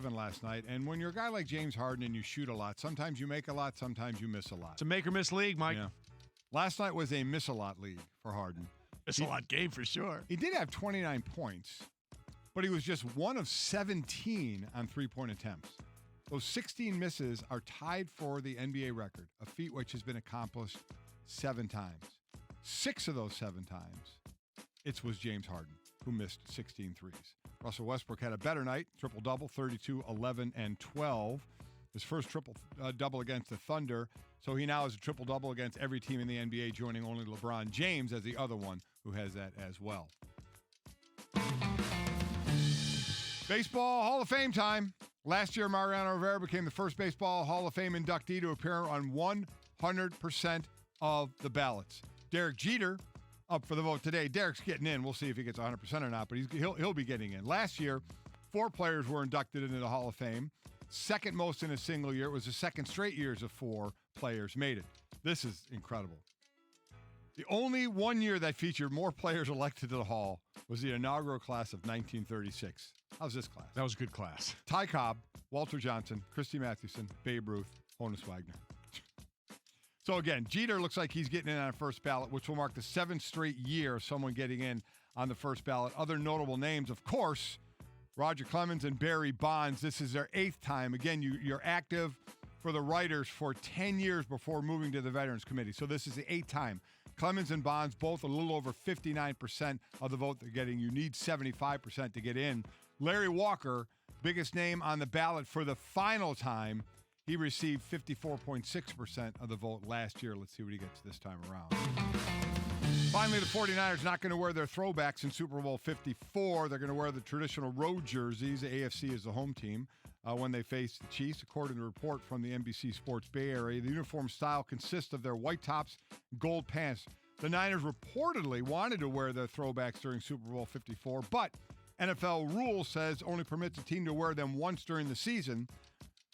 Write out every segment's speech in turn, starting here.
last night. And when you're a guy like James Harden and you shoot a lot, sometimes you make a lot, sometimes you miss a lot. It's a make or miss league, Mike. Yeah. Last night was a miss a lot league for Harden. Miss a lot game for sure. He did have 29 points, but he was just 1 of 17 on three-point attempts. Those 16 misses are tied for the NBA record, a feat which has been accomplished 7 times. 6 of those 7 times, it was James Harden who missed 16 threes. Russell Westbrook had a better night, triple-double, 32, 11, and 12. His first triple-double against the Thunder, so he now has a triple-double against every team in the NBA, joining only LeBron James as the other one who has that as well. Baseball Hall of Fame time. Last year, Mariano Rivera became the first Baseball Hall of Fame inductee to appear on 100% of the ballots. Derek Jeter up for the vote today. Derek's getting in. We'll see if he gets 100% or not, but he'll be getting in. Last year, 4 players were inducted into the Hall of Fame. Second most in a single year. It was the second straight years of 4 players made it. This is incredible. The only one year that featured more players elected to the Hall was the inaugural class of 1936. How's this class? That was a good class. Ty Cobb, Walter Johnson, Christy Mathewson, Babe Ruth, Honus Wagner. So again, Jeter looks like he's getting in on a first ballot, which will mark the 7th straight year of someone getting in on the first ballot. Other notable names, of course, Roger Clemens and Barry Bonds. This is their 8th time. Again, you're active for the writers for 10 years before moving to the Veterans Committee. So this is the 8th time. Clemens and Bonds both a little over 59% of the vote they're getting. You need 75% to get in. Larry Walker, biggest name on the ballot for the final time. He received 54.6% of the vote last year. Let's see what he gets this time around. Finally, the 49ers not going to wear their throwbacks in Super Bowl 54. They're going to wear the traditional road jerseys. The AFC is the home team when they face the Chiefs. According to a report from the NBC Sports Bay Area, the uniform style consists of their white tops, gold pants. The Niners reportedly wanted to wear their throwbacks during Super Bowl 54, but NFL rule says only permits a team to wear them once during the season.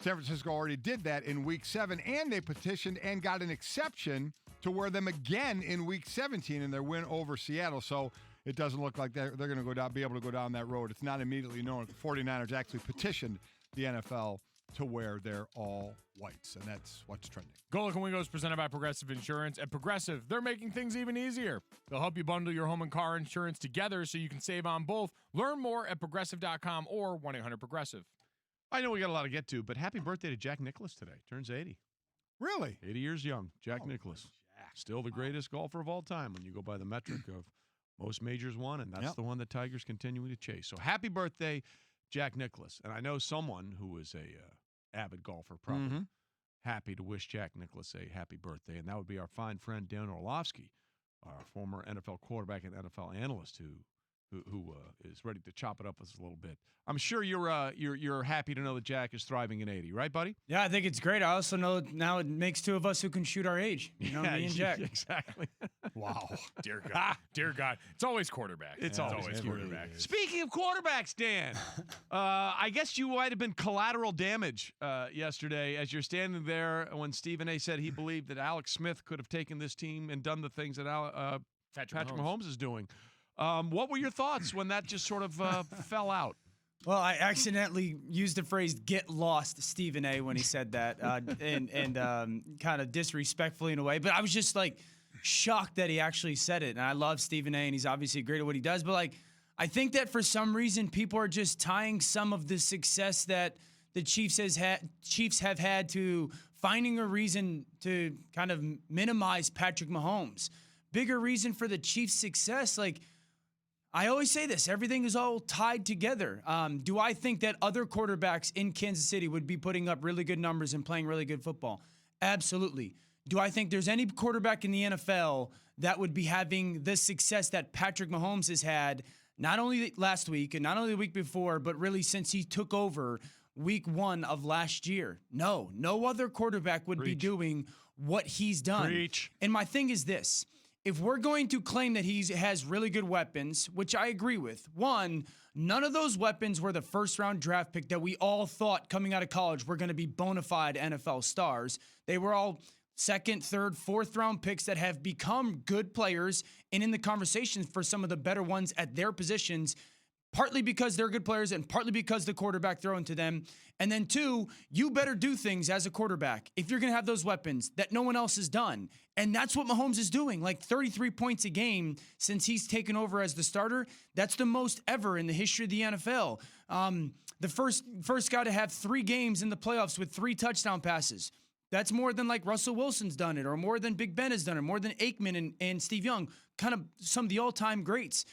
San Francisco already did that in Week 7, and they petitioned and got an exception to wear them again in Week 17 in their win over Seattle. So it doesn't look like they're going to be able to go down that road. It's not immediately known. The 49ers actually petitioned the NFL to wear their all whites, and that's what's trending. Golic and Wingo is presented by Progressive Insurance. At Progressive, they're making things even easier. They'll help you bundle your home and car insurance together so you can save on both. Learn more at Progressive.com or 1-800-PROGRESSIVE. I know we got a lot to get to, but happy birthday to Jack Nicklaus today. Turns 80. Really? 80 years young. Jack Nicklaus. Still the greatest golfer of all time when you go by the metric of most majors won, and that's the one that Tiger's continuing to chase. So happy birthday, Jack Nicklaus. And I know someone who is a avid golfer probably happy to wish Jack Nicklaus a happy birthday, and that would be our fine friend Dan Orlovsky, our former NFL quarterback and NFL analyst who is ready to chop it up with us a little bit. I'm sure you're happy to know that Jack is thriving in 80, right, buddy? Yeah, I think it's great. I also know now it makes 2 of us who can shoot our age. You know, me and Jack. Exactly. Wow. Dear God. Dear God. It's always quarterback. It's always quarterback. Speaking of quarterbacks, Dan, I guess you might have been collateral damage yesterday as you're standing there when Stephen A. said he believed that Alex Smith could have taken this team and done the things that Patrick Mahomes is doing. What were your thoughts when that just sort of fell out? Well, I accidentally used the phrase "get lost," Stephen A. when he said that, and kind of disrespectfully in a way. But I was just like shocked that he actually said it. And I love Stephen A. and he's obviously great at what he does. But like, I think that for some reason people are just tying some of the success that the Chiefs have had to finding a reason to kind of minimize Patrick Mahomes. Bigger reason for the Chiefs' success, like. I always say this, everything is all tied together. Do I think that other quarterbacks in Kansas City would be putting up really good numbers and playing really good football? Absolutely. Do I think there's any quarterback in the NFL that would be having the success that Patrick Mahomes has had, not only last week and not only the week before, but really since he took over week 1 of last year? No other quarterback would be doing what he's done. Preach. And my thing is this. If we're going to claim that he has really good weapons, which I agree with, one, none of those weapons were the first-round draft pick that we all thought coming out of college were going to be bona fide NFL stars. They were all second, third, fourth-round picks that have become good players and in the conversation for some of the better ones at their positions partly because they're good players and partly because the quarterback throwing to them. And then 2, you better do things as a quarterback if you're going to have those weapons that no one else has done. And that's what Mahomes is doing, like 33 points a game since he's taken over as the starter. That's the most ever in the history of the NFL. The first guy to have 3 games in the playoffs with 3 touchdown passes. That's more than like Russell Wilson's done it, or more than Big Ben has done it, more than Aikman and Steve Young, kind of some of the all-time greats.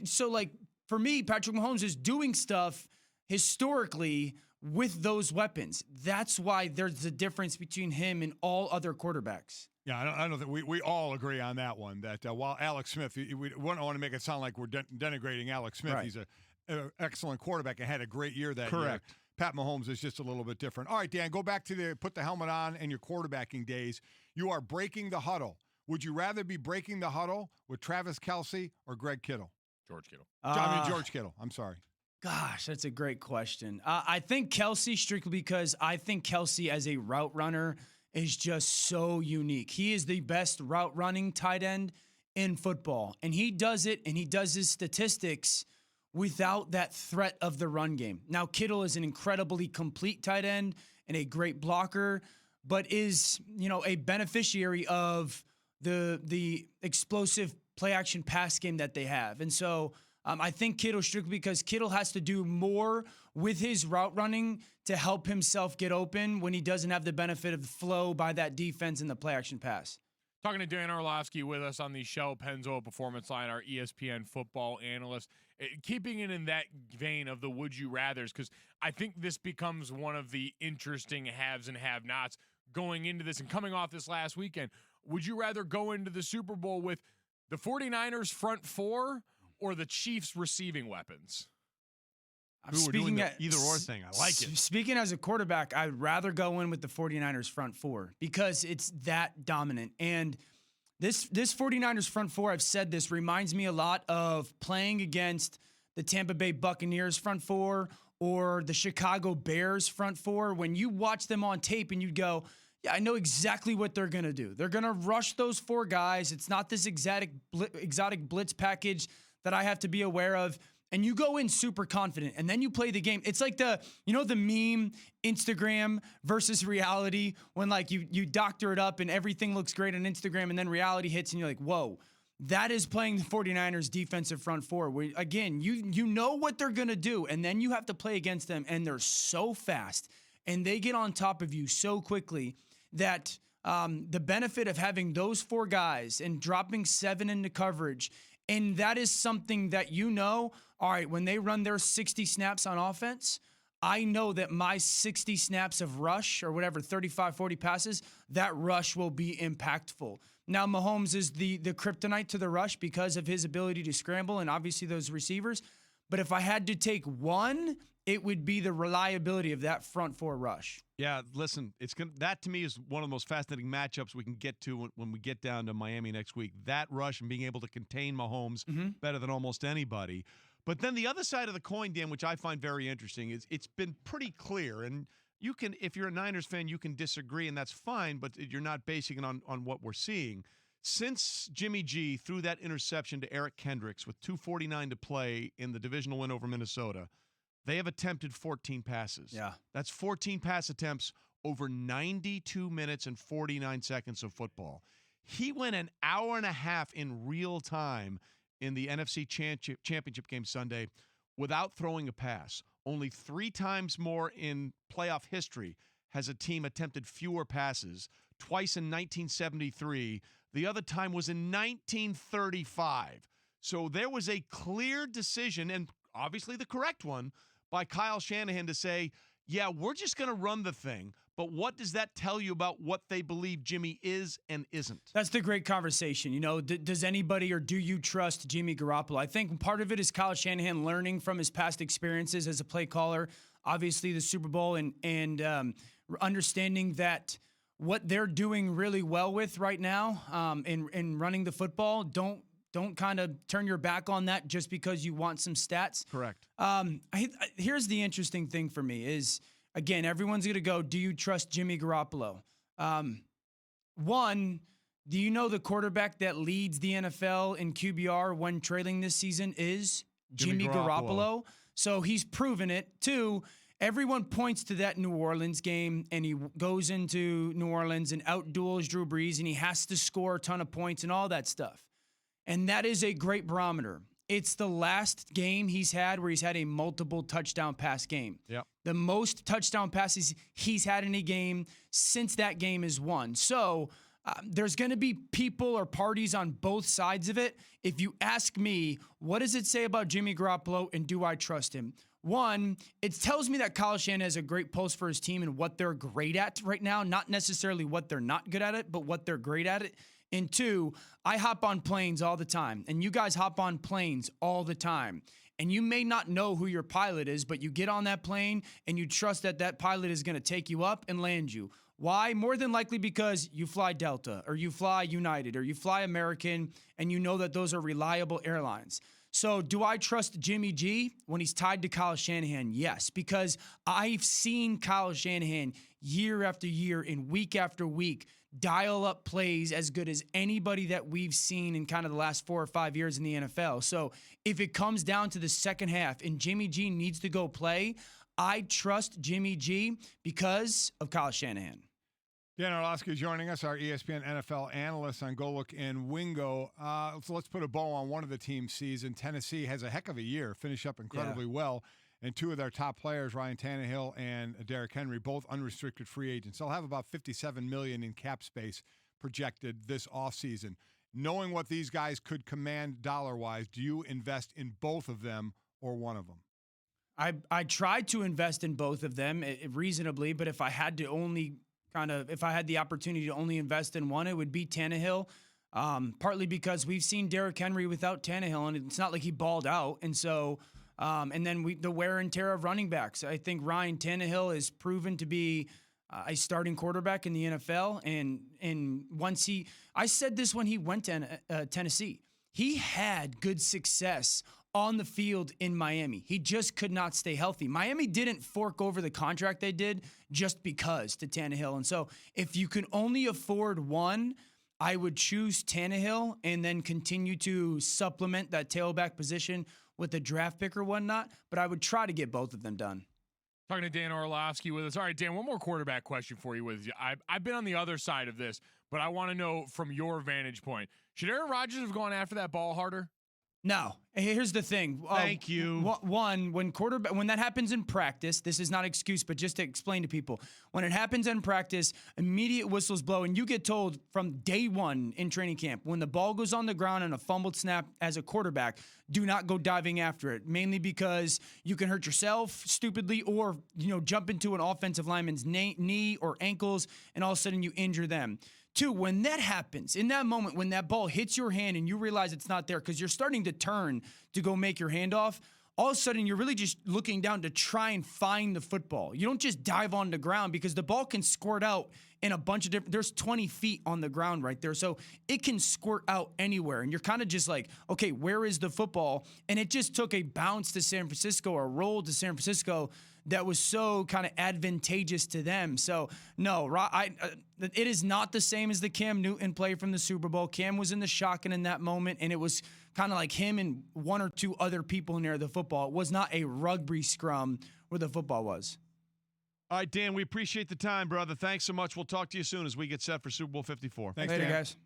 So like for me, Patrick Mahomes is doing stuff historically with those weapons. That's why there's a difference between him and all other quarterbacks. Yeah, I don't think we all agree on that one. That while Alex Smith, we don't want to make it sound like we're denigrating Alex Smith. Right. He's an excellent quarterback and had a great year that year. Correct. Pat Mahomes is just a little bit different. All right, Dan, go back to put the helmet on and your quarterbacking days. You are breaking the huddle. Would you rather be breaking the huddle with Travis Kelce or Greg Kittle? George Kittle. George Kittle. I'm sorry. Gosh, that's a great question. I think Kelce, strictly because I think Kelce as a route runner is just so unique. He is the best route running tight end in football. And he does it, and he does his statistics without that threat of the run game. Now, Kittle is an incredibly complete tight end and a great blocker, but is, a beneficiary of the explosive play action pass game that they have. And so I think Kittle, strictly because Kittle has to do more with his route running to help himself get open when he doesn't have the benefit of the flow by that defense in the play action pass. Talking to Dan Orlovsky with us on the show, Pennzoil Performance Line, our ESPN football analyst. Keeping it in that vein of the would you rathers, because I think this becomes one of the interesting haves and have-nots going into this and coming off this last weekend. Would you rather go into the Super Bowl with the 49ers front 4 or the Chiefs receiving weapons? We're doing the either-or thing. I like it. Speaking as a quarterback, I'd rather go in with the 49ers front 4 because it's that dominant. And this 49ers front 4, I've said this, reminds me a lot of playing against the Tampa Bay Buccaneers front 4 or the Chicago Bears front 4. When you watch them on tape and you go, yeah, I know exactly what they're going to do. They're going to rush those 4 guys. It's not this exotic blitz package that I have to be aware of. And you go in super confident, and then you play the game. It's like the meme Instagram versus reality when like you doctor it up and everything looks great on Instagram, and then reality hits and you're like, whoa, that is playing the 49ers defensive front 4. Where, again, you know what they're going to do, and then you have to play against them, and they're so fast, and they get on top of you so quickly that the benefit of having those 4 guys and dropping 7 into coverage, and that is something that all right, when they run their 60 snaps on offense, I know that my 60 snaps of rush or whatever, 35, 40 passes, that rush will be impactful. Now, Mahomes is the kryptonite to the rush because of his ability to scramble and obviously those receivers. But if I had to take one, it would be the reliability of that front 4 rush. Yeah, listen, that to me is one of the most fascinating matchups we can get to when we get down to Miami next week. That rush and being able to contain Mahomes better than almost anybody. But then the other side of the coin, Dan, which I find very interesting, is it's been pretty clear, and you can, if you're a Niners fan, you can disagree, and that's fine, but you're not basing it on what we're seeing. Since Jimmy G threw that interception to Eric Kendricks with 2:49 to play in the divisional win over Minnesota, they have attempted 14 passes. Yeah. That's 14 pass attempts over 92 minutes and 49 seconds of football. He went an hour and a half in real time in the NFC Championship game Sunday without throwing a pass. Only 3 times more in playoff history has a team attempted fewer passes, twice in 1973. The other time was in 1935. So there was a clear decision, and obviously the correct one, by Kyle Shanahan to say, yeah, we're just going to run the thing. But what does that tell you about what they believe Jimmy is and isn't? That's the great conversation. Does anybody or do you trust Jimmy Garoppolo? I think part of it is Kyle Shanahan learning from his past experiences as a play caller, obviously the Super Bowl, and understanding that what they're doing really well with right now in running the football, don't kind of turn your back on that just because you want some stats. Correct. Here's the interesting thing for me is, again, everyone's going to go, do you trust Jimmy Garoppolo? One, do you know the quarterback that leads the NFL in QBR when trailing this season is Jimmy Garoppolo. So he's proven it. 2, everyone points to that New Orleans game, and he goes into New Orleans and outduels Drew Brees, and he has to score a ton of points and all that stuff. And that is a great barometer. It's the last game he's had where he's had a multiple touchdown pass game. Yep. The most touchdown passes he's had in a game since that game is won. So there's going to be people or parties on both sides of it. If you ask me, what does it say about Jimmy Garoppolo and do I trust him? 1, it tells me that Kyle Shanahan has a great pulse for his team and what they're great at right now, not necessarily what they're not good at it, but what they're great at it. And 2, I hop on planes all the time, and you guys hop on planes all the time. And you may not know who your pilot is, but you get on that plane and you trust that that pilot is going to take you up and land you. Why? More than likely because you fly Delta or you fly United or you fly American, and you know that those are reliable airlines. So do I trust Jimmy G when he's tied to Kyle Shanahan? Yes, because I've seen Kyle Shanahan year after year and week after week dial up plays as good as anybody that we've seen in kind of the last 4 or 5 years in the NFL. So if it comes down to the second half and Jimmy G needs to go play, I trust Jimmy G because of Kyle Shanahan. Dan Orlovsky joining us, our ESPN NFL analyst on Golic and Wingo. So let's put a bow on one of the team's season. Tennessee has a heck of a year, finished up incredibly well. And 2 of their top players, Ryan Tannehill and Derrick Henry, both unrestricted free agents. They'll have about $57 million in cap space projected this offseason. Knowing what these guys could command dollar-wise, do you invest in both of them or one of them? I tried to invest in both of them reasonably, but if I had to only if I had the opportunity to only invest in one, it would be Tannehill. Partly because we've seen Derrick Henry without Tannehill, and it's not like he balled out. And so, and then the wear and tear of running backs. I think Ryan Tannehill is proven to be a starting quarterback in the NFL. And once I said this when he went to Tennessee, he had good success on the field in Miami. He just could not stay healthy. Miami didn't fork over the contract they did just because to Tannehill. And so if you can only afford one, I would choose Tannehill and then continue to supplement that tailback position with a draft pick or whatnot. But I would try to get both of them done. Talking to Dan Orlovsky with us. All right, Dan, one more quarterback question for you. I've been on the other side of this, but I want to know from your vantage point. Should Aaron Rodgers have gone after that ball harder? No. Here's the thing. Thank you. One, when that happens in practice, this is not an excuse, but just to explain to people, when it happens in practice, immediate whistles blow, and you get told from day one in training camp, when the ball goes on the ground and a fumbled snap as a quarterback, do not go diving after it, mainly because you can hurt yourself stupidly or, jump into an offensive lineman's knee or ankles, and all of a sudden you injure them. 2, when that happens, in that moment, when that ball hits your hand and you realize it's not there because you're starting to turn to go make your handoff, all of a sudden you're really just looking down to try and find the football. You don't just dive on the ground because the ball can squirt out in a bunch of different, there's 20 feet on the ground right there. So it can squirt out anywhere. And you're kind of just like, okay, where is the football? And it just took a bounce to San Francisco or a roll to San Francisco that was so kind of advantageous to them. So, no, it is not the same as the Cam Newton play from the Super Bowl. Cam was in the shotgun in that moment, and it was kind of like him and 1 or 2 other people near the football. It was not a rugby scrum where the football was. All right, Dan, we appreciate the time, brother. Thanks so much. We'll talk to you soon as we get set for Super Bowl 54. Thanks, Later, Dan. guys.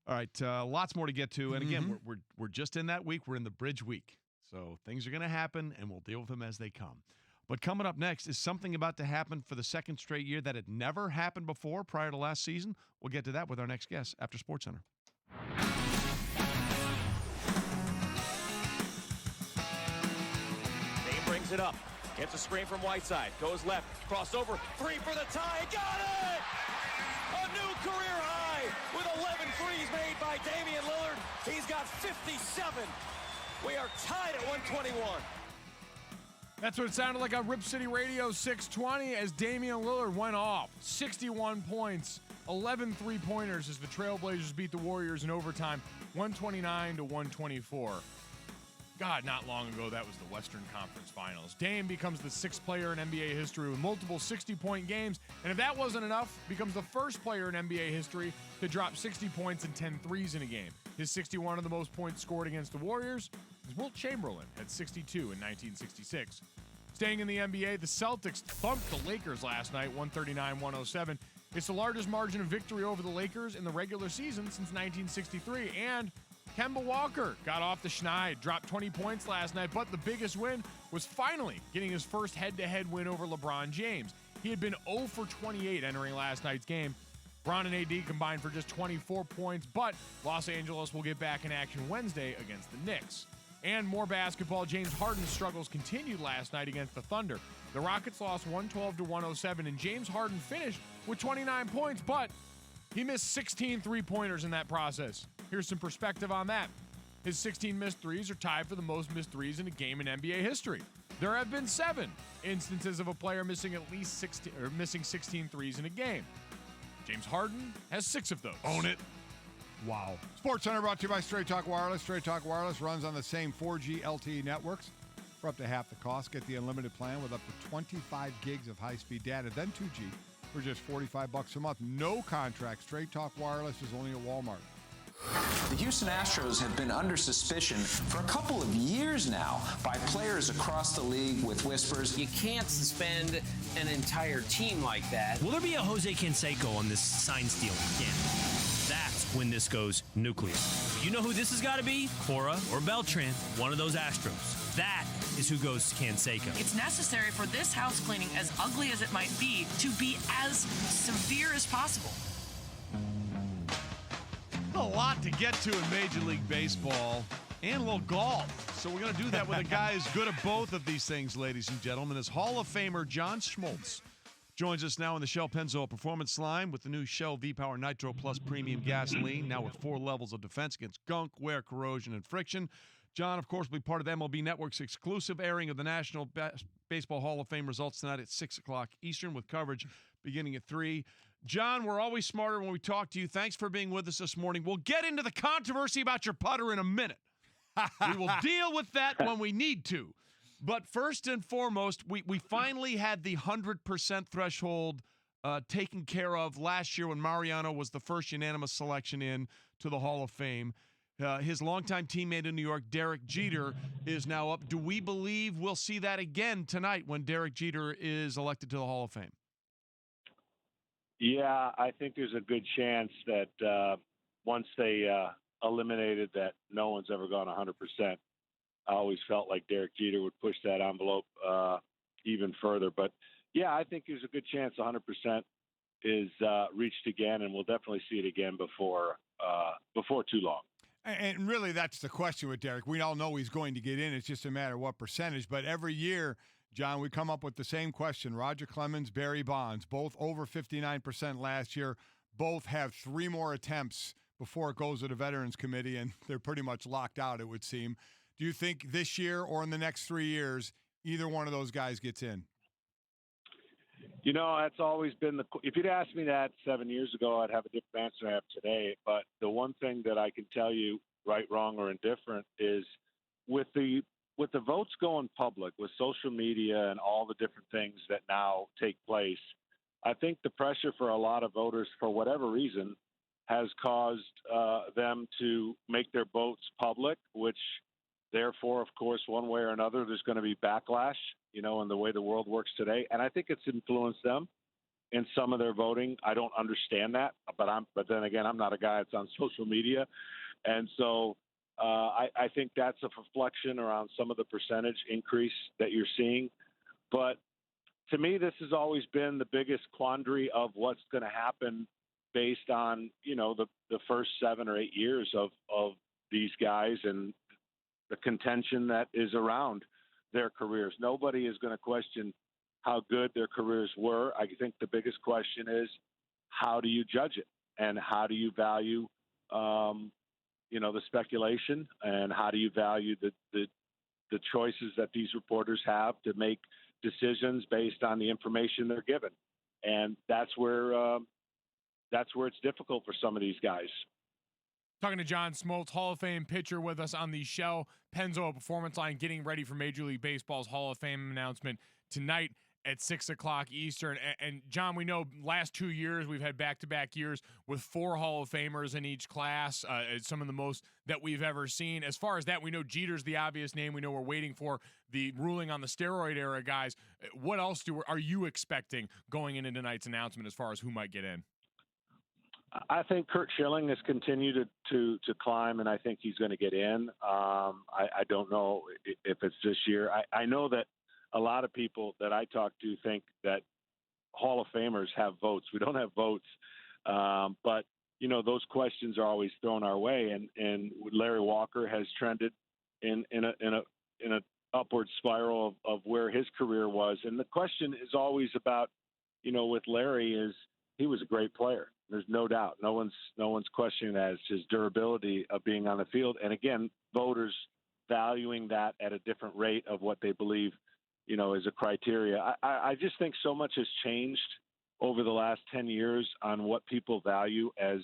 All right, lots more to get to. And again, we're just in that week. We're in the bridge week. So things are going to happen, and we'll deal with them as they come. But coming up next is something about to happen for the second straight year that had never happened before prior to last season. We'll get to that with our next guest after SportsCenter. Dame brings it up. Gets a screen from Whiteside. Goes left. Crossover. 3 for the tie. Got it! A new career high with 11 threes made by Damian Lillard. He's got 57. We are tied at 121. That's what it sounded like on Rip City Radio 620 as Damian Lillard went off. 61 points, 11 three-pointers as the Trailblazers beat the Warriors in overtime, 129 to 124. God, not long ago, that was the Western Conference Finals. Dame becomes the 6th player in NBA history with multiple 60-point games, and if that wasn't enough, becomes the first player in NBA history to drop 60 points and 10 threes in a game. His 61 are the most points scored against the Warriors, as Wilt Chamberlain had 62 in 1966. Staying in the NBA, the Celtics thumped the Lakers last night, 139-107. It's the largest margin of victory over the Lakers in the regular season since 1963. And Kemba Walker got off the schneid, dropped 20 points last night, but the biggest win was finally getting his first head-to-head win over LeBron James. He had been 0 for 28 entering last night's game. Bron and AD combined for just 24 points, but Los Angeles will get back in action Wednesday against the Knicks. And more basketball, James Harden's struggles continued last night against the Thunder. The Rockets lost 112-107, and James Harden finished with 29 points, but he missed 16 three-pointers in that process. Here's some perspective on that. His 16 missed threes are tied for the most missed threes in a game in NBA history. There have been 7 instances of a player missing at least 16 threes in a game. James Harden has 6 of those. Own it. Wow. Sports Center brought to you by Straight Talk Wireless. Straight Talk Wireless runs on the same 4G LTE networks for up to half the cost. Get the unlimited plan with up to 25 gigs of high-speed data, then 2G for just $45 a month. No contract. Straight Talk Wireless is only at Walmart. The Houston Astros have been under suspicion for a couple of years now by players across the league with whispers. You can't suspend an entire team like that. Will there be a Jose Canseco on this sign stealing scandal? That's when this goes nuclear. You know who this has got to be? Cora or Beltran, one of those Astros. That is who goes to Canseco. It's necessary for this house cleaning, as ugly as it might be, to be as severe as possible. A lot to get to in Major League Baseball and a little golf. So we're going to do that with a guy who's good at both of these things, ladies and gentlemen. As Hall of Famer John Schmaltz joins us now in the Shell Pennzoil Performance Line with the new Shell V-Power Nitro Plus Premium Gasoline, now with 4 levels of defense against gunk, wear, corrosion, and friction. John, of course, will be part of the MLB Network's exclusive airing of the National Baseball Hall of Fame results tonight at 6 o'clock Eastern with coverage beginning at 3. John, we're always smarter when we talk to you. Thanks for being with us this morning. We'll get into the controversy about your putter in a minute. We will deal with that when we need to. But first and foremost, we finally had the 100% threshold taken care of last year when Mariano was the first unanimous selection in to the Hall of Fame. His longtime teammate in New York, Derek Jeter, is now up. Do we believe we'll see that again tonight when Derek Jeter is elected to the Hall of Fame? Yeah, I think there's a good chance that once they eliminated that no one's ever gone 100%, I always felt like Derek Jeter would push that envelope even further. But, yeah, I think there's a good chance 100% is reached again, and we'll definitely see it again before too long. And really, that's the question with Derek. We all know he's going to get in. It's just a matter of what percentage. But every year, John, we come up with the same question. Roger Clemens, Barry Bonds, both over 59% last year. Both have 3 more attempts before it goes to the Veterans Committee, and they're pretty much locked out, it would seem. Do you think this year or in the next 3 years, either one of those guys gets in? You know, that's always been if you'd asked me that 7 years ago, I'd have a different answer I have today. But the one thing that I can tell you, right, wrong, or indifferent, is with the votes going public, with social media and all the different things that now take place, I think the pressure for a lot of voters, for whatever reason, has caused them to make their votes public, which therefore, of course, one way or another, there's going to be backlash, in the way the world works today. And I think it's influenced them in some of their voting. I don't understand that, but then again, I'm not a guy that's on social media. And so I think that's a reflection around some of the percentage increase that you're seeing. But to me, this has always been the biggest quandary of what's going to happen based on, the first 7 or 8 years of these guys and the contention that is around their careers. Nobody is going to question how good their careers were. I think the biggest question is, how do you judge it? And how do you value, the speculation? And how do you value the choices that these reporters have to make decisions based on the information they're given? And that's where it's difficult for some of these guys. Talking to John Smoltz, Hall of Fame pitcher, with us on the Shell Pennzoil Performance Line, getting ready for Major League Baseball's Hall of Fame announcement tonight at 6 o'clock Eastern. And John, we know last 2 years we've had back-to-back years with 4 Hall of Famers in each class. It's some of the most that we've ever seen. As far as that, we know Jeter's the obvious name. We know we're waiting for the ruling on the steroid era guys. What else are you expecting going into tonight's announcement as far as who might get in? I think Kurt Schilling has continued to climb, and I think he's going to get in. I don't know if it's this year. I know that a lot of people that I talk to think that Hall of Famers have votes. We don't have votes, but those questions are always thrown our way. And Larry Walker has trended in a upward spiral of where his career was. And the question is always about, with Larry is he was a great player. There's no doubt. No one's questioning that. It's his durability of being on the field. And again, voters valuing that at a different rate of what they believe, is a criteria. I just think so much has changed over the last 10 years on what people value as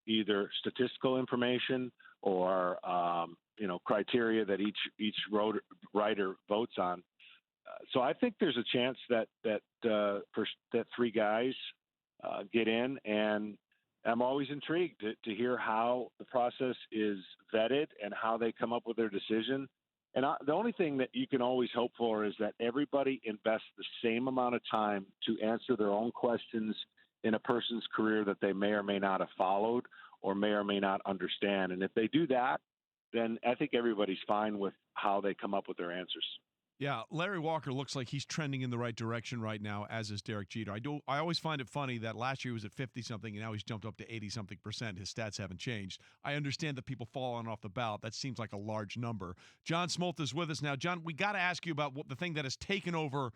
either statistical information or, criteria that each writer votes on. So I think there's a chance that 3 guys get in, and I'm always intrigued to hear how the process is vetted and how they come up with their decision. And the only thing that you can always hope for is that everybody invests the same amount of time to answer their own questions in a person's career that they may or may not have followed or may or may not understand. And if they do that, then I think everybody's fine with how they come up with their answers. Yeah, Larry Walker looks like he's trending in the right direction right now, as is Derek Jeter. I always find it funny that last year he was at 50-something, and now he's jumped up to 80-something%. His stats haven't changed. I understand that people fall on off the ballot. That seems like a large number. John Smoltz is with us now. John, we got to ask you about the thing that has taken over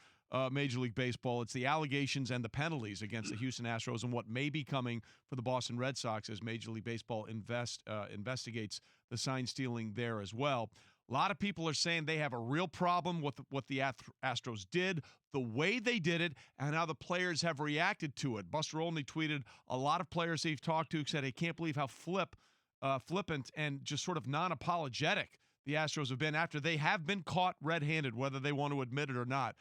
Major League Baseball. It's the allegations and the penalties against the Houston Astros and what may be coming for the Boston Red Sox as Major League Baseball investigates the sign stealing there as well. A lot of people are saying they have a real problem with what the Astros did, the way they did it, and how the players have reacted to it. Buster Olney tweeted a lot of players he's talked to said, "I can't believe how flippant and just sort of non-apologetic the Astros have been after they have been caught red-handed, whether they want to admit it or not."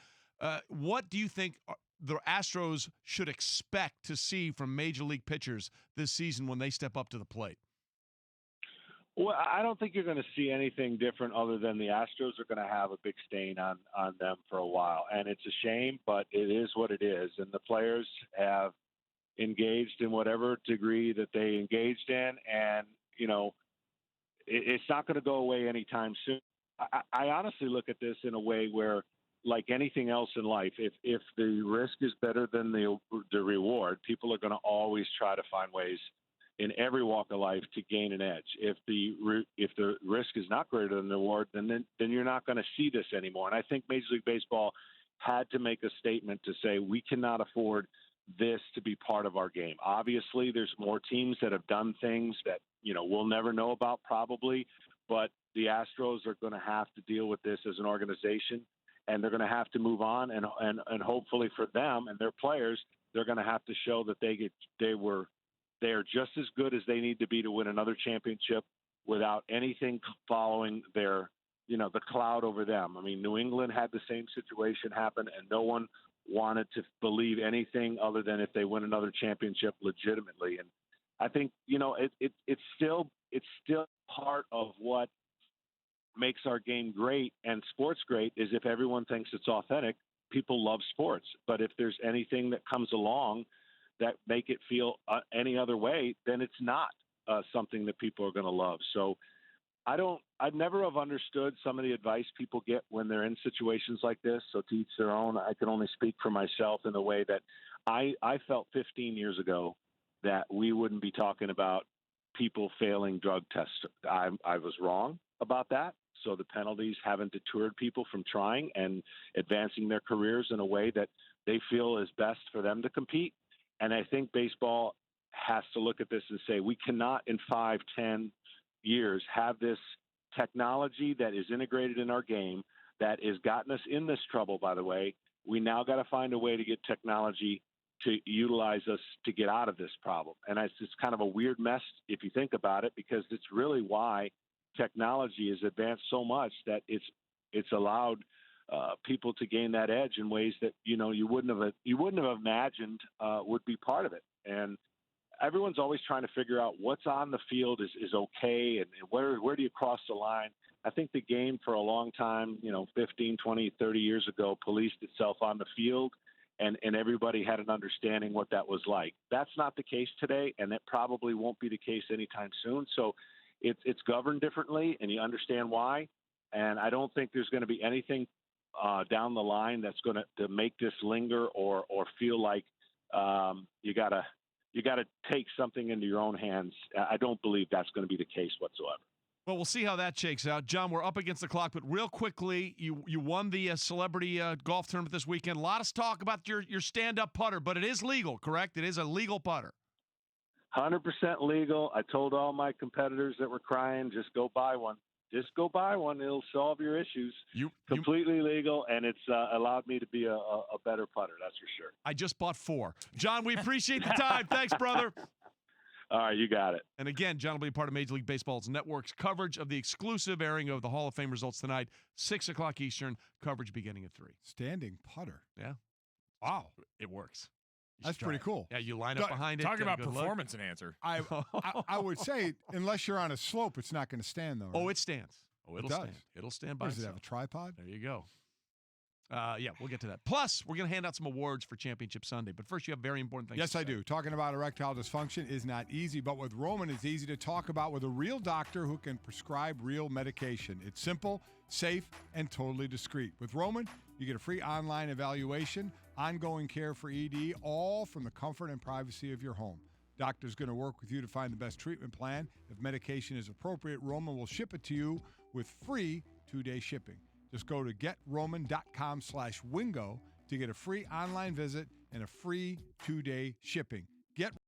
What do you think the Astros should expect to see from Major League pitchers this season when they step up to the plate? Well, I don't think you're going to see anything different other than the Astros are going to have a big stain on them for a while. And it's a shame, but it is what it is. And the players have engaged in whatever degree that they engaged in. And, it's not going to go away anytime soon. I honestly look at this in a way where, like anything else in life, if the risk is better than the reward, people are going to always try to find ways in every walk of life to gain an edge. If the risk is not greater than the reward, then you're not going to see this anymore. And I think Major League Baseball had to make a statement to say we cannot afford this to be part of our game. Obviously, there's more teams that have done things that we'll never know about probably, but the Astros are going to have to deal with this as an organization, and they're going to have to move on. And hopefully for them and their players, they're going to have to show that they are just as good as they need to be to win another championship without anything following their, the cloud over them. I mean, New England had the same situation happen, and no one wanted to believe anything other than if they win another championship legitimately. And I think, it's still part of what makes our game great and sports great is if everyone thinks it's authentic, people love sports. But if there's anything that comes along that make it feel any other way, then it's not something that people are going to love. So I'd never have understood some of the advice people get when they're in situations like this. So to each their own. I can only speak for myself in the way that I felt 15 years ago that we wouldn't be talking about people failing drug tests. I was wrong about that. So the penalties haven't deterred people from trying and advancing their careers in a way that they feel is best for them to compete. And I think baseball has to look at this and say, we cannot in 5-10 years have this technology that is integrated in our game that has gotten us in this trouble, by the way. We now got to find a way to get technology to utilize us to get out of this problem. And it's just kind of a weird mess if you think about it, because it's really why technology has advanced so much that it's allowed people to gain that edge in ways that you wouldn't have imagined would be part of it. And everyone's always trying to figure out what's on the field is okay, and where do you cross the line. I think the game for a long time, 15, 20, 30 years ago, policed itself on the field, and everybody had an understanding what that was like. That's not the case today, and that probably won't be the case anytime soon. So it's governed differently, and you understand why. And I don't think there's going to be anything down the line that's going to make this linger or feel like you got to take something into your own hands. I don't believe that's going to be the case whatsoever. Well, we'll see how that shakes out. John, we're up against the clock, but real quickly, you won the celebrity golf tournament this weekend. A lot of talk about your stand-up putter, but it is legal, correct? It is a legal putter. 100% legal. I told all my competitors that were crying, just go buy one. Just go buy one. It'll solve your issues. Completely legal, and it's allowed me to be a better putter, that's for sure. I just bought 4. John, we appreciate the time. Thanks, brother. All right, you got it. And again, John will be part of Major League Baseball's network's coverage of the exclusive airing of the Hall of Fame results tonight, 6 o'clock Eastern, coverage beginning at 3. Standing putter. Yeah. Wow. It works. That's pretty cool. Yeah, you line up behind it. Talk about good performance enhancer. I would say, unless you're on a slope, it's not going to stand, though. Right? Oh, it stands. Oh, it'll stand. It'll stand by Does it itself. have a tripod? There you go. Yeah, we'll get to that. Plus, we're going to hand out some awards for Championship Sunday. But first, you have very important things Yes, to I say. do. Talking about erectile dysfunction is not easy, but with Roman, it's easy to talk about with a real doctor who can prescribe real medication. It's simple, safe, and totally discreet. With Roman, you get a free online evaluation, ongoing care for ED, all from the comfort and privacy of your home. Doctor's going to work with you to find the best treatment plan. If medication is appropriate, Roman will ship it to you with free 2-day shipping. Just go to GetRoman.com/Wingo to get a free online visit and a free 2-day shipping. Get